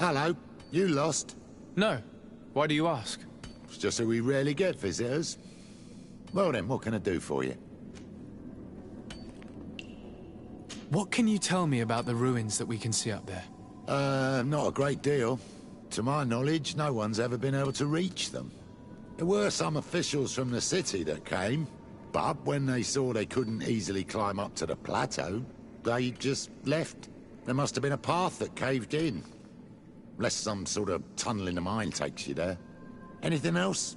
Hello, you lost? No. Why do you ask? It's just that we rarely get visitors. Well then, what can I do for you? What can you tell me about the ruins that we can see up there? Not a great deal. To my knowledge, no one's ever been able to reach them. There were some officials from the city that came, but when they saw they couldn't easily climb up to the plateau, they just left. There must have been a path that caved in. Unless some sort of tunnel in the mine takes you there. Anything else?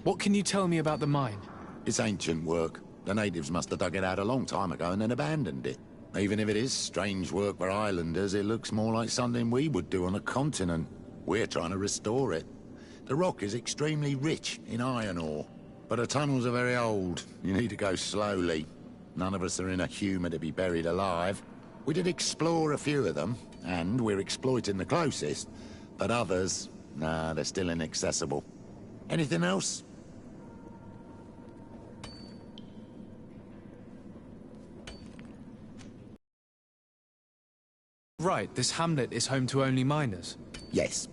What can you tell me about the mine? It's ancient work. The natives must have dug it out a long time ago and then abandoned it. Even if it is strange work for islanders, it looks more like something we would do on a continent. We're trying to restore it. The rock is extremely rich in iron ore, but the tunnels are very old. You need to go slowly. None of us are in a humour to be buried alive. We did explore a few of them, and we're exploiting the closest. But others, nah, they're still inaccessible. Anything else? Right, this hamlet is home to only miners. Yes.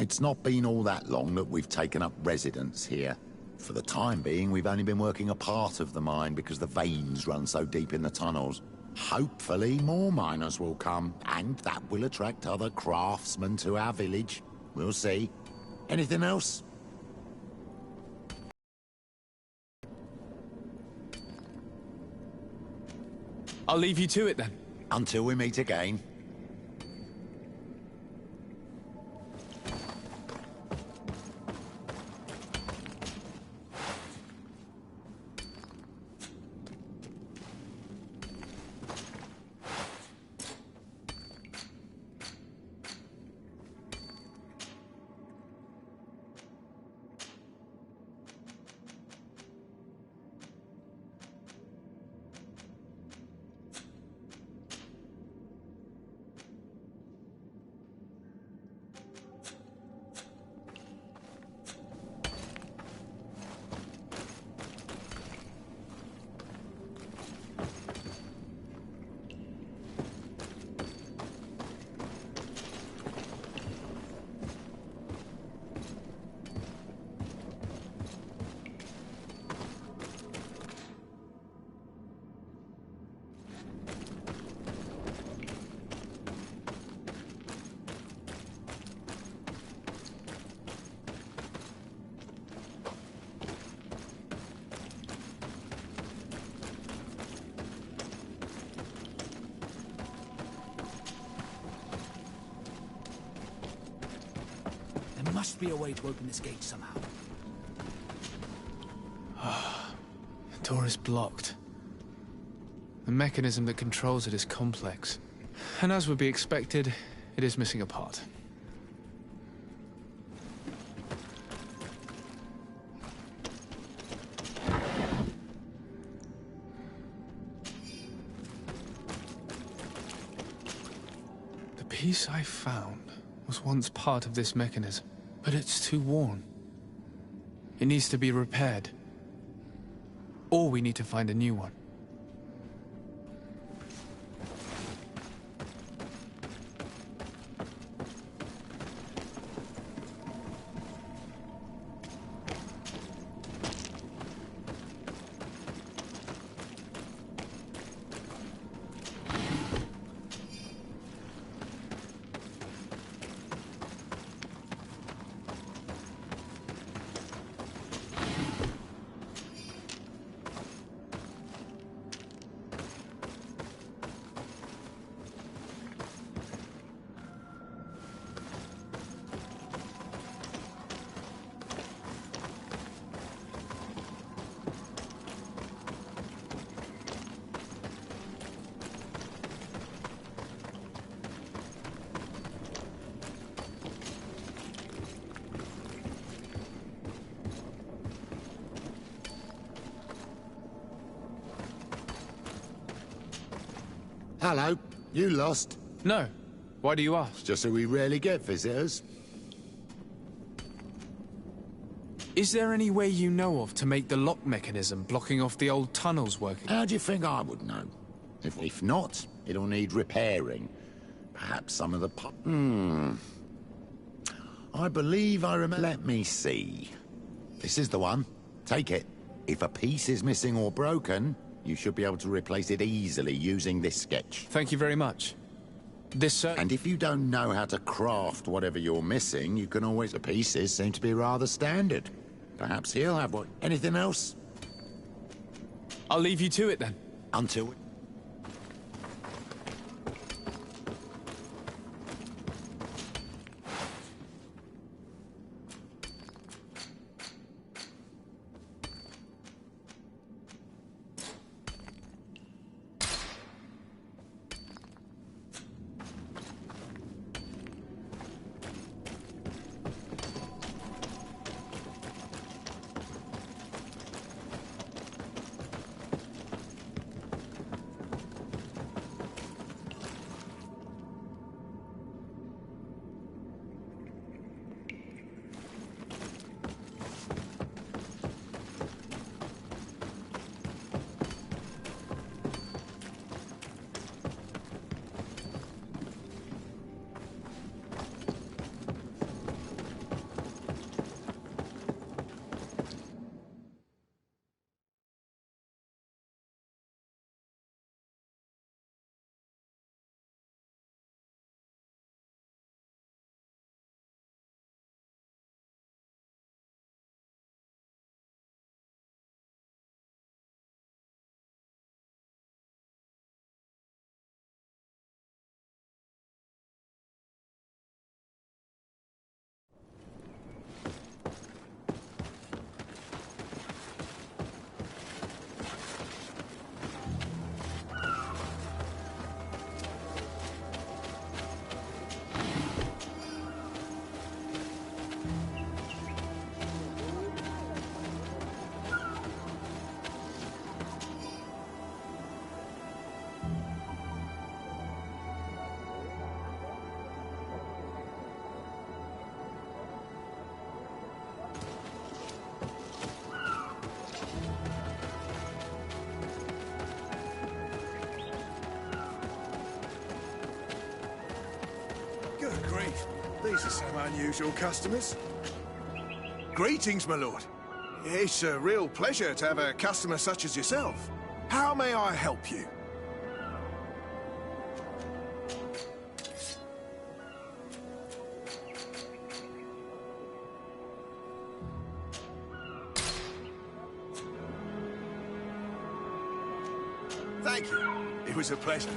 It's not been all that long that we've taken up residence here. For the time being, we've only been working a part of the mine because the veins run so deep in the tunnels. Hopefully more miners will come, and that will attract other craftsmen to our village. We'll see. Anything else? I'll leave you to it then. Until we meet again. There must be a way to open this gate somehow. The door is blocked. The mechanism that controls it is complex. And as would be expected, it is missing a part. The piece I found was once part of this mechanism, but it's too worn. It needs to be repaired. Or we need to find a new one. Hello, you lost? No. Why do you ask? It's just that we rarely get visitors. Is there any way you know of to make the lock mechanism blocking off the old tunnels working? How do you think I would know? If not, it'll need repairing. Perhaps some of the I believe I remember. Let me see. This is the one. Take it. If a piece is missing or broken, you should be able to replace it easily using this sketch. Thank you very much. This, And if you don't know how to craft whatever you're missing, you can always... The pieces seem to be rather standard. Perhaps he'll have one. Anything else? I'll leave you to it then. Until... Good grief. These are some unusual customers. Greetings, my lord. It's a real pleasure to have a customer such as yourself. How may I help you? Thank you. It was a pleasure.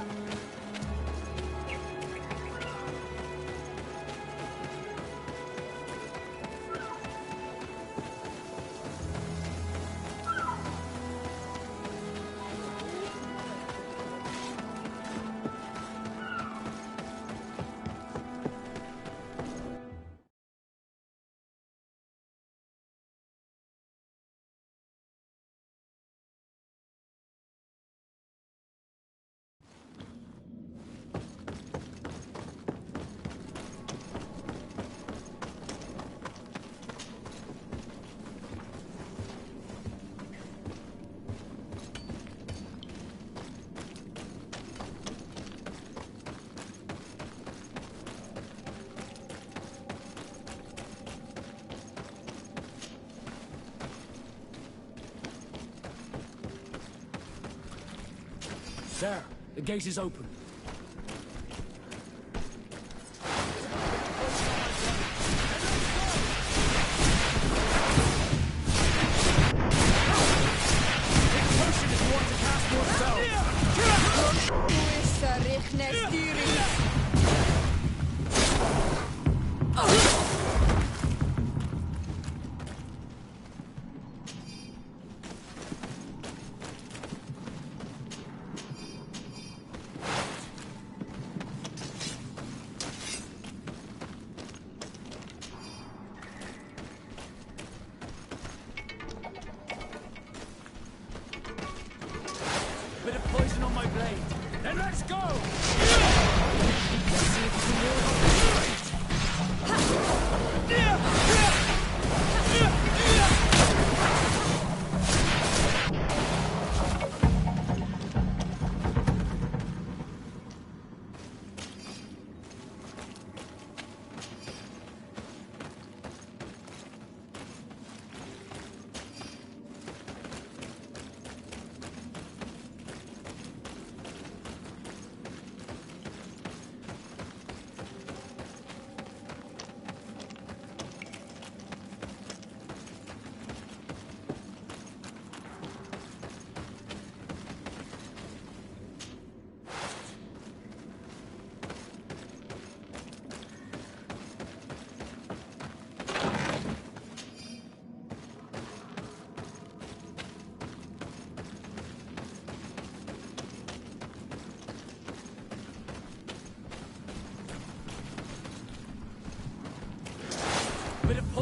Sir, the gate is open. Bit of poison on my blade. Then let's go! Let's see if you can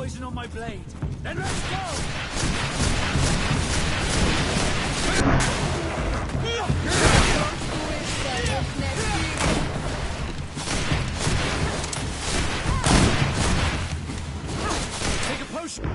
poison on my blade. Then let's go! Take a potion.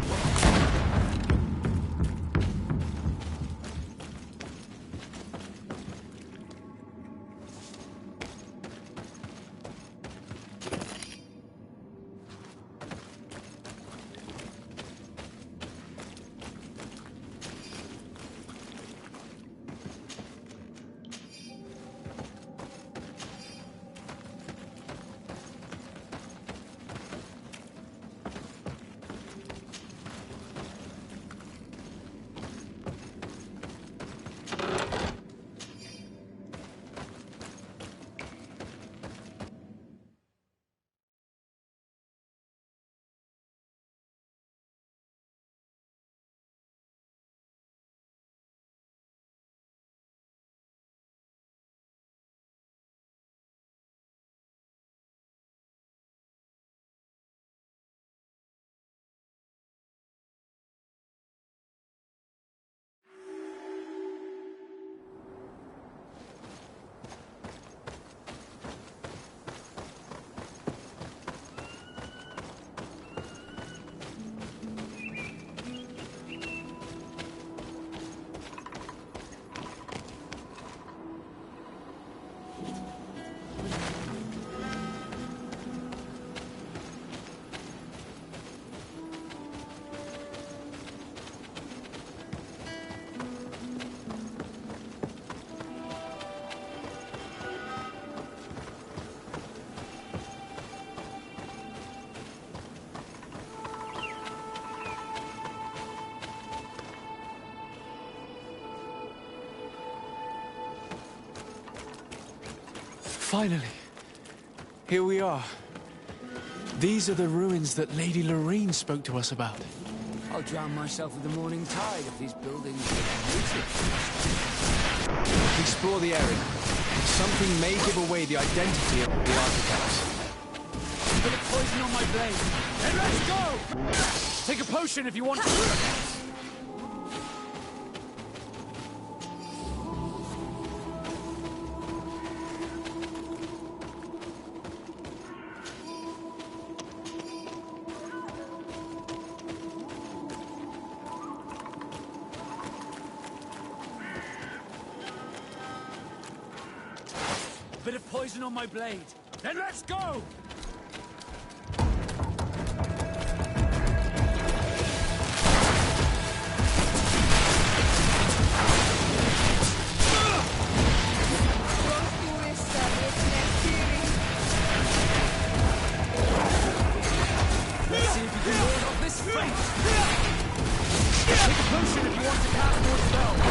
Finally, here we are. These are the ruins that Lady Lorraine spoke to us about. I'll drown myself with the morning tide if these buildings get Explore the area. Something may give away the identity of the architects. Put a poison on my blade. And let's go! Take a potion if you want to. Bit of poison on my blade. Then let's go! Let's see if you can ward off this fate. Take a potion if you want to cast more spells.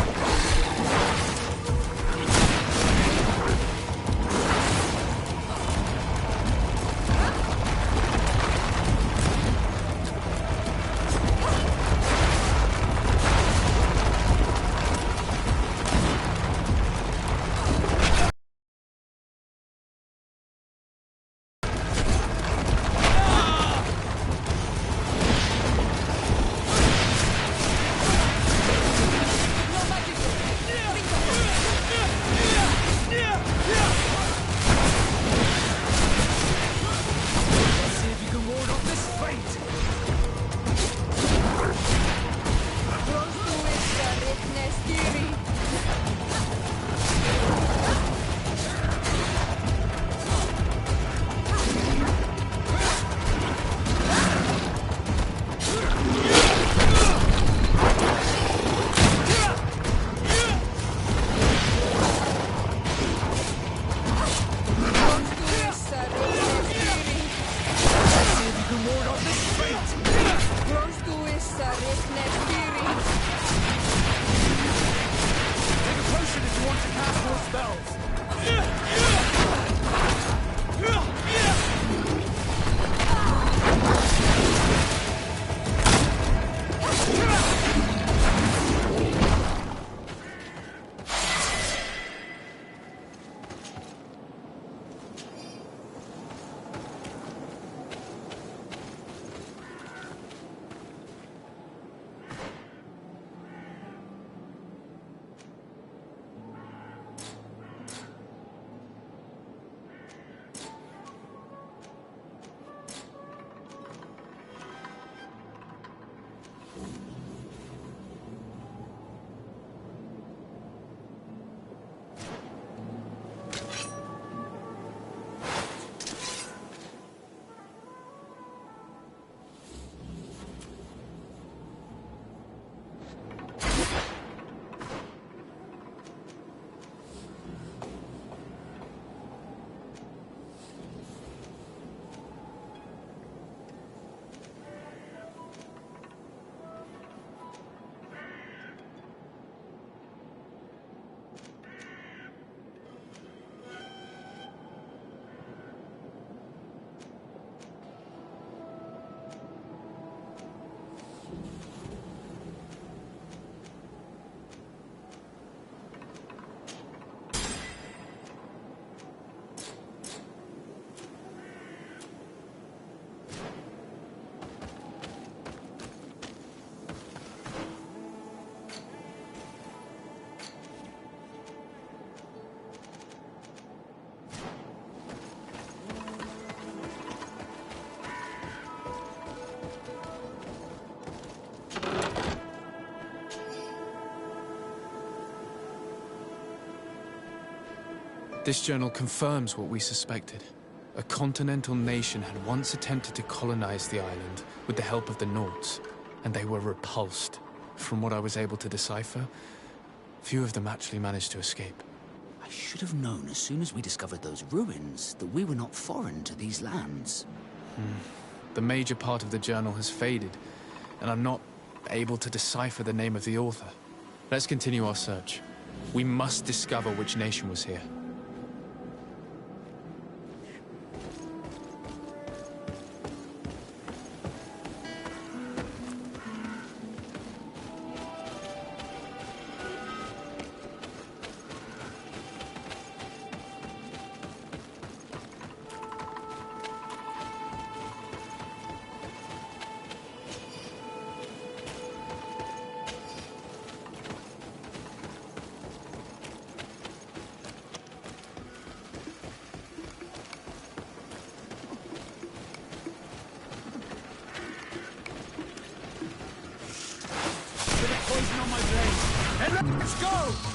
This journal confirms what we suspected. A continental nation had once attempted to colonize the island with the help of the Nords, and they were repulsed. From what I was able to decipher, few of them actually managed to escape. I should have known as soon as we discovered those ruins that we were not foreign to these lands. The major part of the journal has faded, and I'm not able to decipher the name of the author. Let's continue our search. We must discover which nation was here. Poison on my blade. And let's go!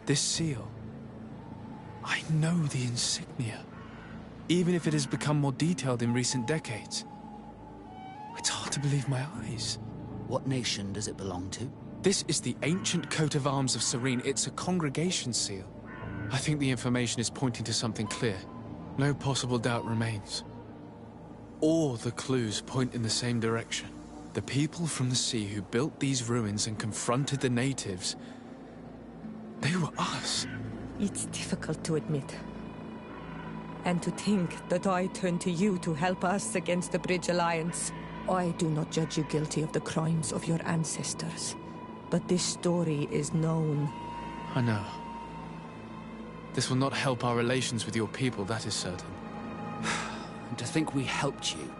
This seal. I know the insignia. Even if it has become more detailed in recent decades. It's hard to believe my eyes. What nation does it belong to? This is the ancient coat of arms of Serene. It's a congregation seal. I think the information is pointing to something clear. No possible doubt remains. All the clues point in the same direction. The people from the sea who built these ruins and confronted the natives, they were us. It's difficult to admit. And to think that I turned to you to help us against the Bridge Alliance. I do not judge you guilty of the crimes of your ancestors. But this story is known. I know. This will not help our relations with your people, that is certain. And to think we helped you.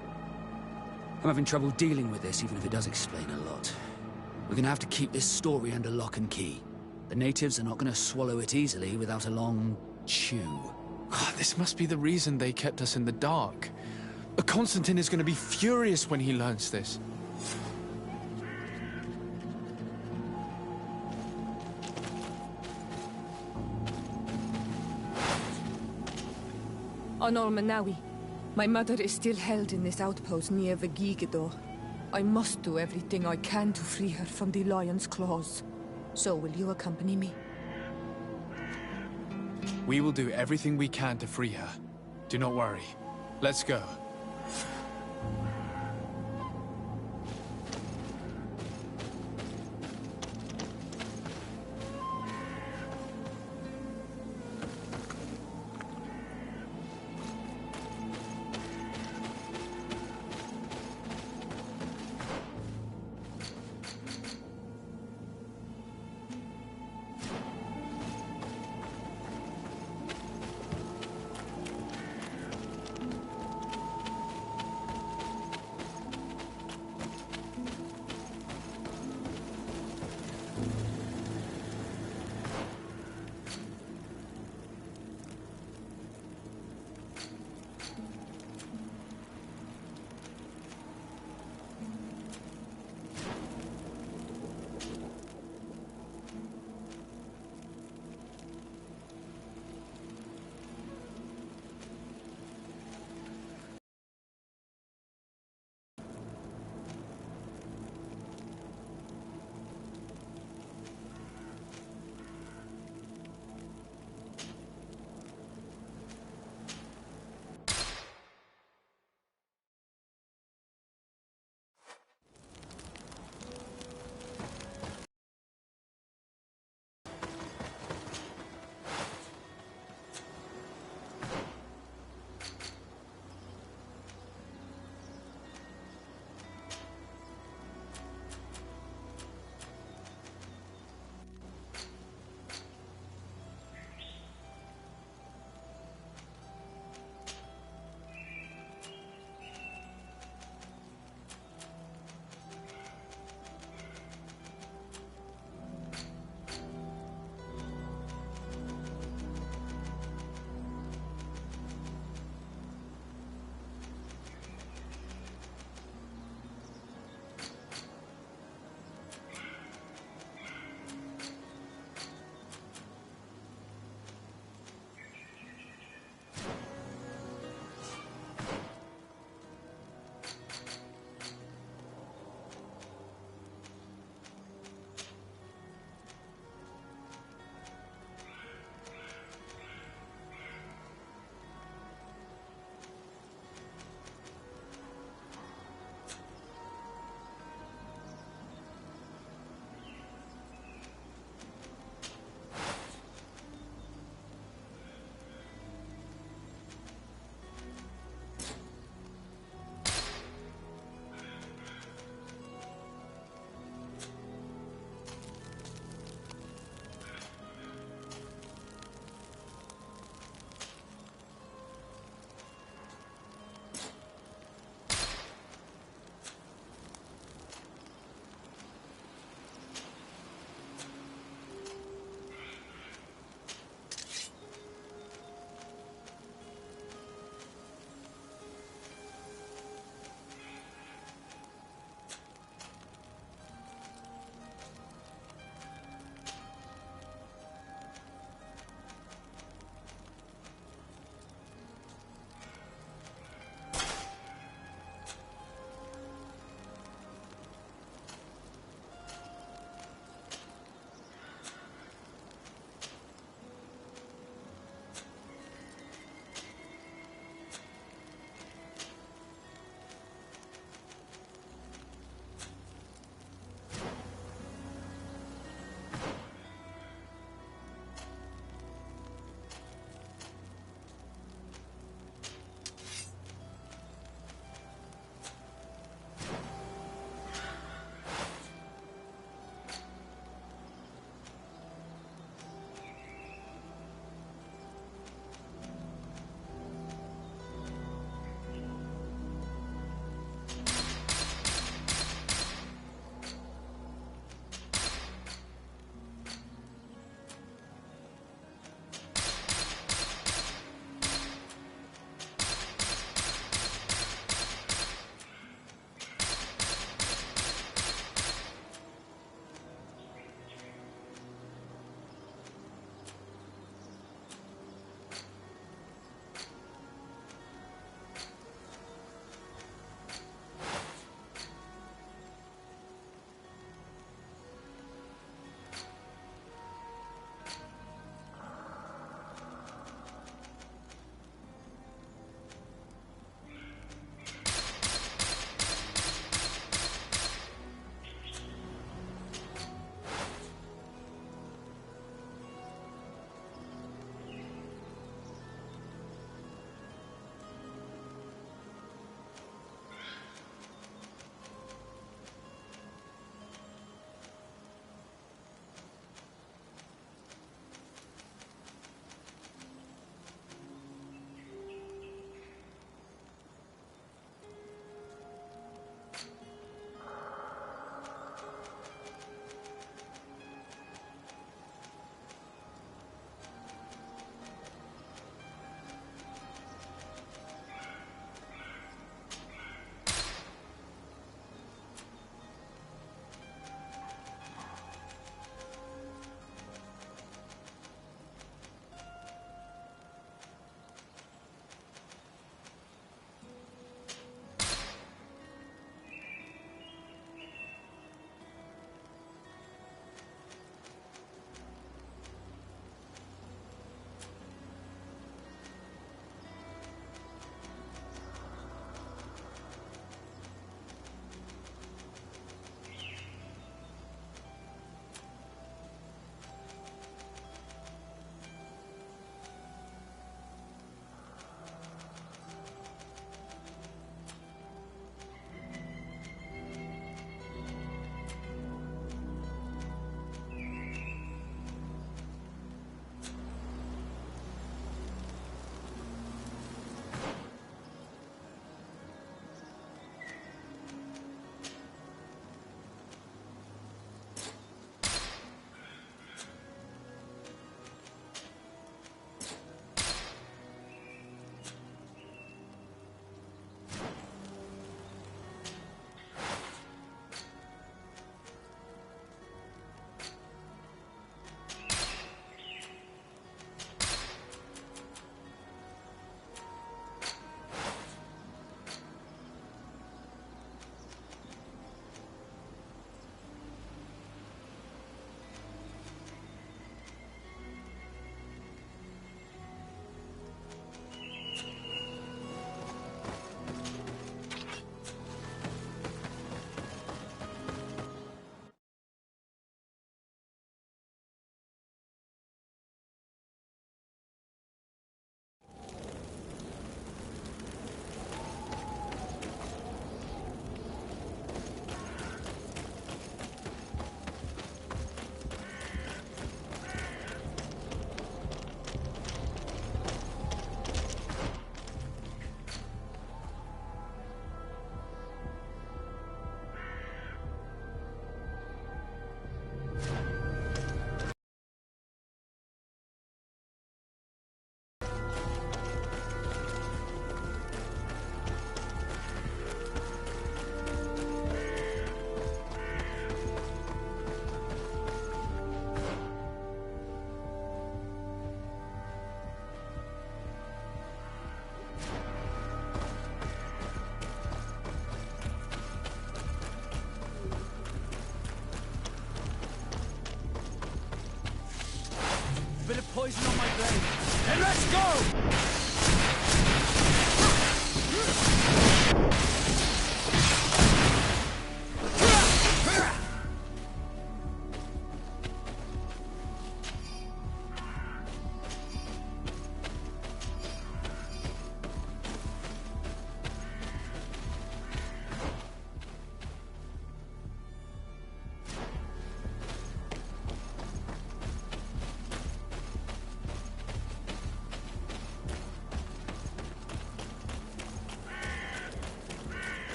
I'm having trouble dealing with this, even if it does explain a lot. We're gonna have to keep this story under lock and key. The natives are not gonna swallow it easily without a long chew. This must be the reason they kept us in the dark. Constantine is going to be furious when he learns this. Onol Manawi. My mother is still held in this outpost near Vegigedor. I must do everything I can to free her from the lion's claws. So will you accompany me? We will do everything we can to free her. Do not worry. Let's go.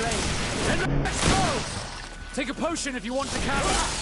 blade. Then let's go! Take a potion if you want to cast.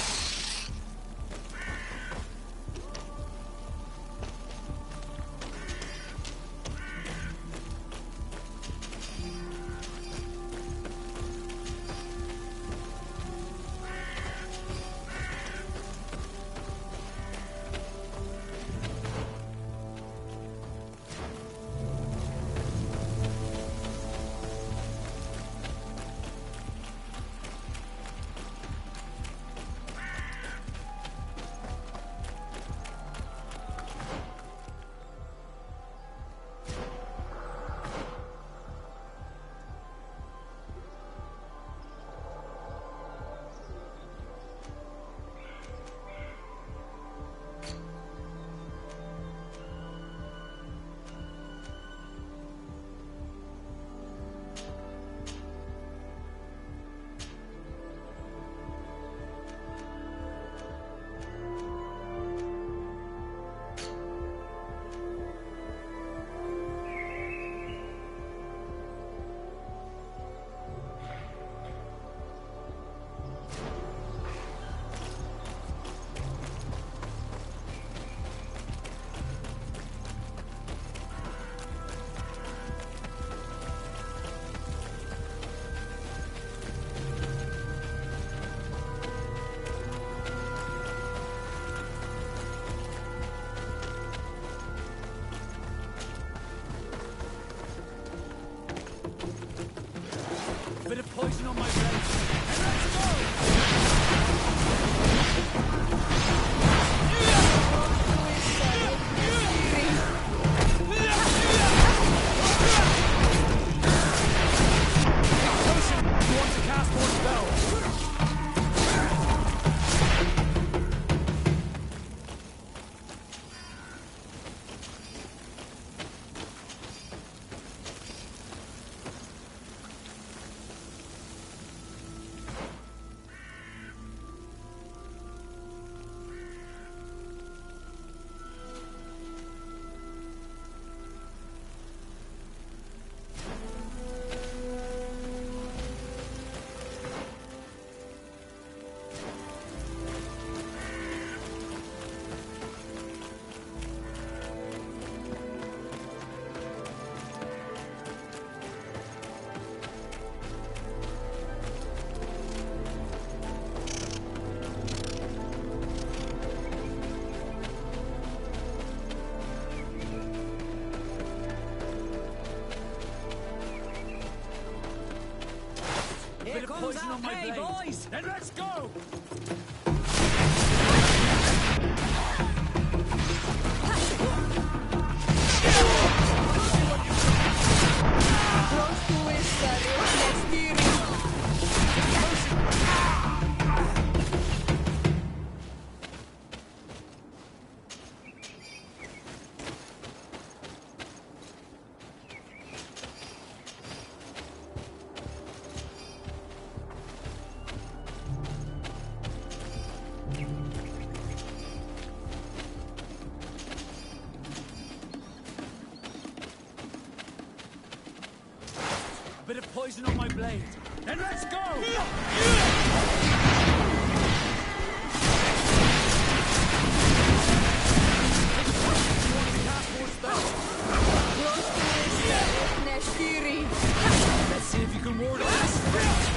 Bit of poison on my blade. And let's go! Potion, you want to cast more spells? Bit of poison on my blade. Boys. Then let's go! Bit of poison on my blade. Then let's go! Let's see if you can ward off this.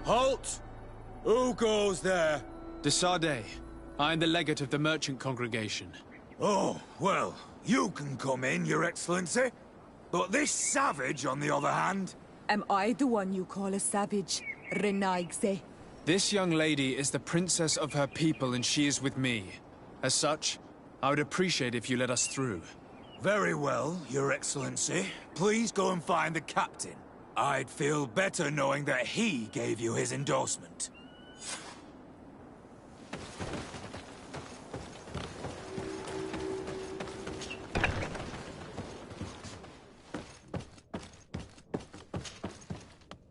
Halt! Who goes there? De Sardet. I am the legate of the merchant congregation. Oh, well, you can come in, Your Excellency. But this savage, on the other hand... Am I the one you call a savage, Renaigze? This young lady is the princess of her people and she is with me. As such, I would appreciate if you let us through. Very well, Your Excellency. Please go and find the captain. I'd feel better knowing that he gave you his endorsement.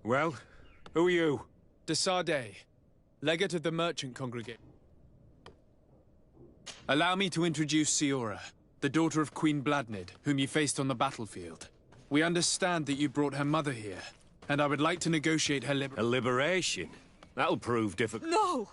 Well, who are you? Desade, legate of the merchant congregation. Allow me to introduce Siora, the daughter of Queen Bladnid, whom you faced on the battlefield. We understand that you brought her mother here, and I would like to negotiate her liberation? That'll prove difficult. No!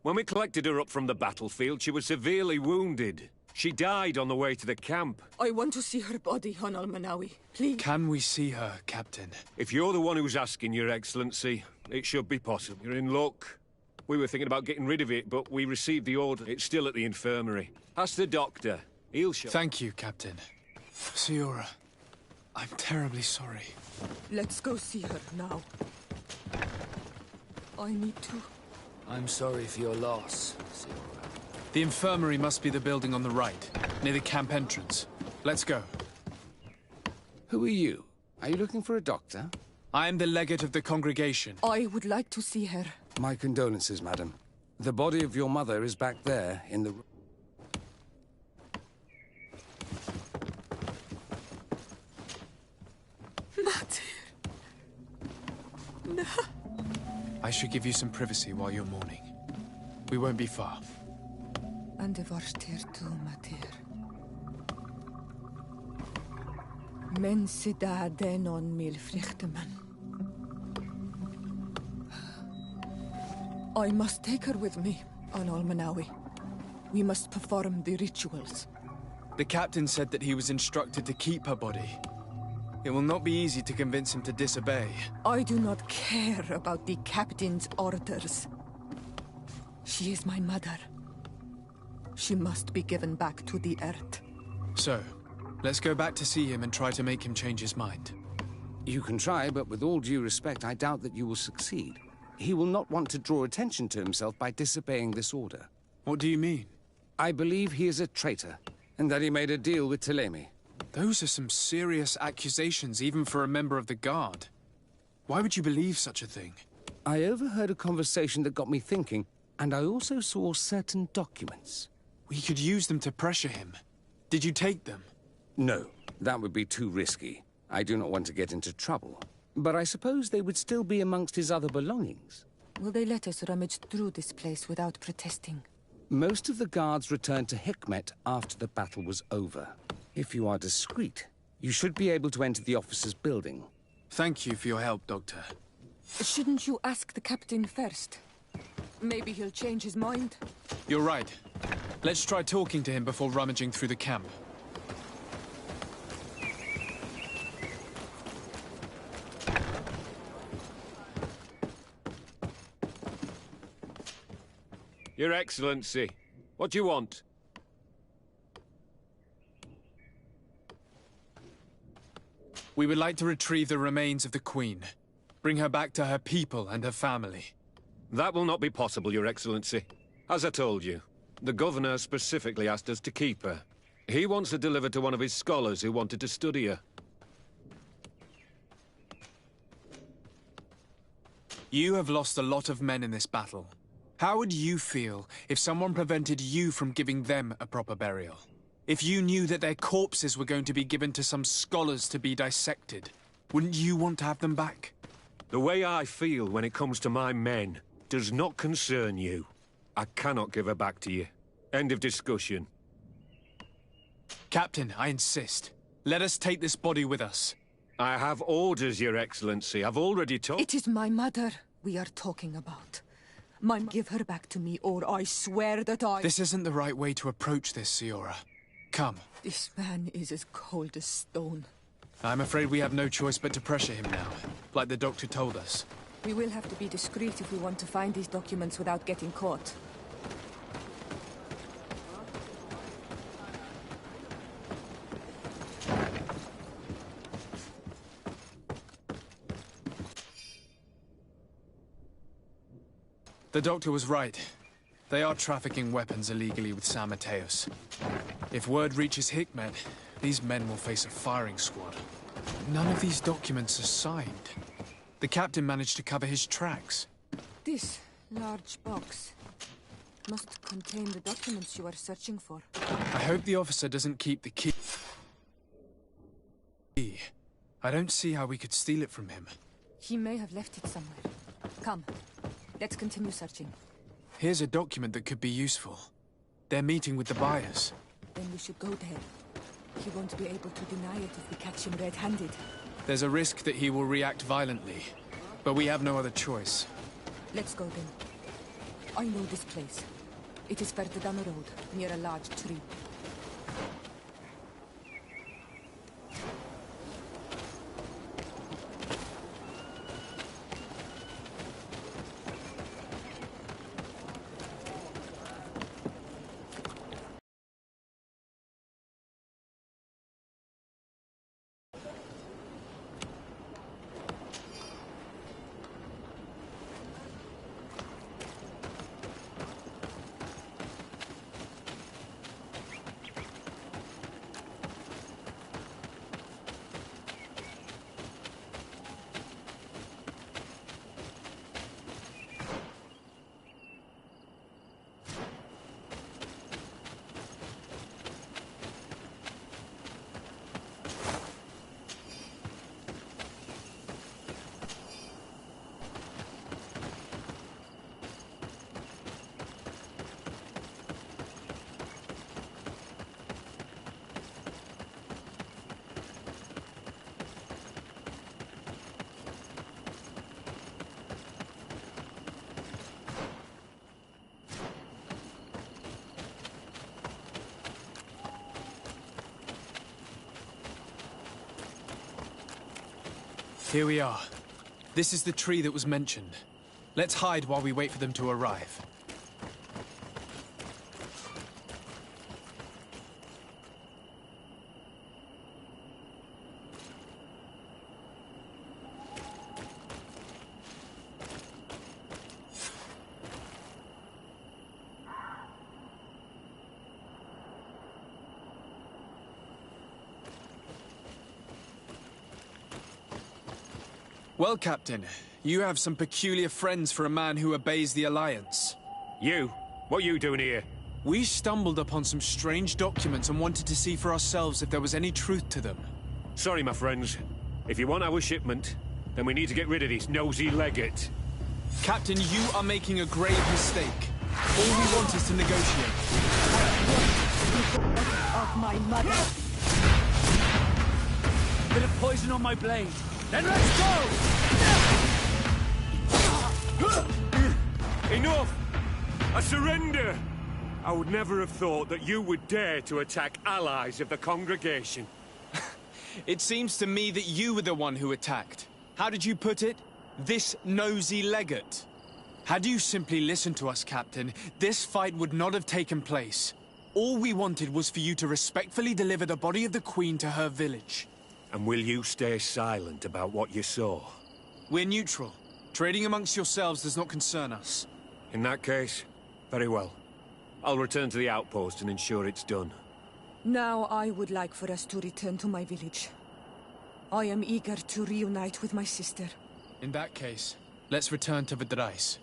When we collected her up from the battlefield, she was severely wounded. She died on the way to the camp. I want to see her body, on Almanawi. Please. Can we see her, Captain? If you're the one who's asking, Your Excellency, it should be possible. You're in luck. We were thinking about getting rid of it, but we received the order. It's still at the infirmary. Ask the doctor. He'll show... Thank you, Captain. Siora, I'm terribly sorry. Let's go see her now. I need to... I'm sorry for your loss, Siora. The infirmary must be the building on the right, near the camp entrance. Let's go. Who are you? Are you looking for a doctor? I am the legate of the congregation. I would like to see her. My condolences, madam. The body of your mother is back there in the... Mater. No. I should give you some privacy while you're mourning. We won't be far. And the varstir tu, Mater. Men sida denon mil frichteman. I must take her with me on Almanawi. We must perform the rituals. The captain said that he was instructed to keep her body. It will not be easy to convince him to disobey. I do not care about the captain's orders. She is my mother. She must be given back to the earth. So, let's go back to see him and try to make him change his mind. You can try, but with all due respect, I doubt that you will succeed. He will not want to draw attention to himself by disobeying this order. What do you mean? I believe he is a traitor, and that he made a deal with Telemi. Those are some serious accusations, even for a member of the Guard. Why would you believe such a thing? I overheard a conversation that got me thinking, and I also saw certain documents. We could use them to pressure him. Did you take them? No, that would be too risky. I do not want to get into trouble. But I suppose they would still be amongst his other belongings. Will they let us rummage through this place without protesting? Most of the guards returned to Hikmet after the battle was over. If you are discreet, you should be able to enter the officer's building. Thank you for your help, Doctor. Shouldn't you ask the captain first? Maybe he'll change his mind. You're right. Let's try talking to him before rummaging through the camp. Your Excellency, what do you want? We would like to retrieve the remains of the Queen. Bring her back to her people and her family. That will not be possible, Your Excellency. As I told you, the Governor specifically asked us to keep her. He wants her delivered to one of his scholars who wanted to study her. You have lost a lot of men in this battle. How would you feel if someone prevented you from giving them a proper burial? If you knew that their corpses were going to be given to some scholars to be dissected, wouldn't you want to have them back? The way I feel when it comes to my men does not concern you. I cannot give her back to you. End of discussion. Captain, I insist. Let us take this body with us. I have orders, Your Excellency. I've already told... It is my mother we are talking about. Give her back to me, or I swear that I... This isn't the right way to approach this, Siora. Come. This man is as cold as stone. I'm afraid we have no choice but to pressure him now, like the doctor told us. We will have to be discreet if we want to find these documents without getting caught. The doctor was right. They are trafficking weapons illegally with San Mateos. If word reaches Hikmet, these men will face a firing squad. None of these documents are signed. The captain managed to cover his tracks. This large box must contain the documents you are searching for. I hope the officer doesn't keep the key. I don't see how we could steal it from him. He may have left it somewhere. Come, let's continue searching. Here's a document that could be useful. They're meeting with the buyers. Then we should go there. He won't be able to deny it if we catch him red-handed. There's a risk that he will react violently, but we have no other choice. Let's go then. I know this place. It is further down the road, near a large tree. Here we are. This is the tree that was mentioned. Let's hide while we wait for them to arrive. Well, Captain, you have some peculiar friends for a man who obeys the Alliance. You? What are you doing here? We stumbled upon some strange documents and wanted to see for ourselves if there was any truth to them. Sorry, my friends. If you want our shipment, then we need to get rid of this nosy legate. Captain, you are making a grave mistake. All we want is to negotiate. Of my mother. Bit of poison on my blade. Then let's go! Enough! I surrender! I would never have thought that you would dare to attack allies of the congregation. It seems to me that you were the one who attacked. How did you put it? This nosy legate. Had you simply listened to us, Captain, this fight would not have taken place. All we wanted was for you to respectfully deliver the body of the Queen to her village. And will you stay silent about what you saw? We're neutral. Trading amongst yourselves does not concern us. In that case, very well. I'll return to the outpost and ensure it's done. Now I would like for us to return to my village. I am eager to reunite with my sister. In that case, let's return to Vidrais.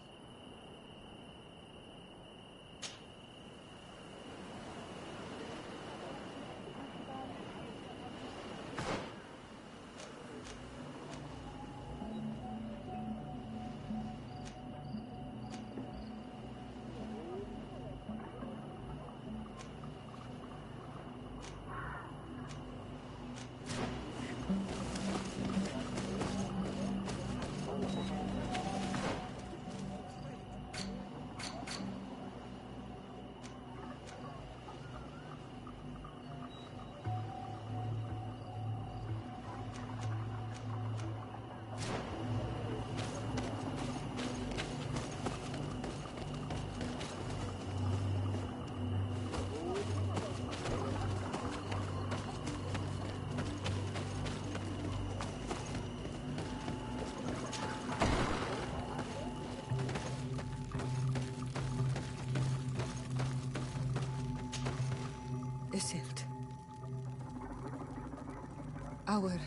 Our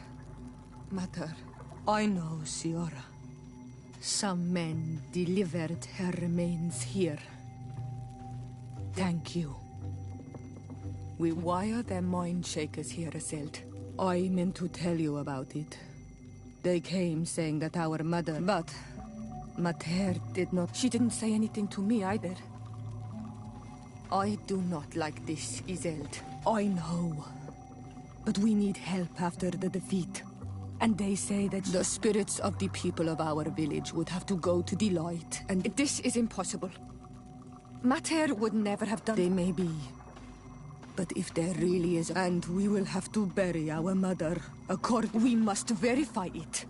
mother. I know, Siora. Some men delivered her remains here. Thank you. We wire their mind shakers here, Azelt. I meant to tell you about it. They came saying that our mother... But... Mater did not... She didn't say anything to me either. I do not like this, Iselt. I know. But we need help after the defeat. And they say that the spirits of the people of our village would have to go to the light. And this is impossible. Mater would never have done... They may be. But if there really is... And we will have to bury our mother. We must verify it.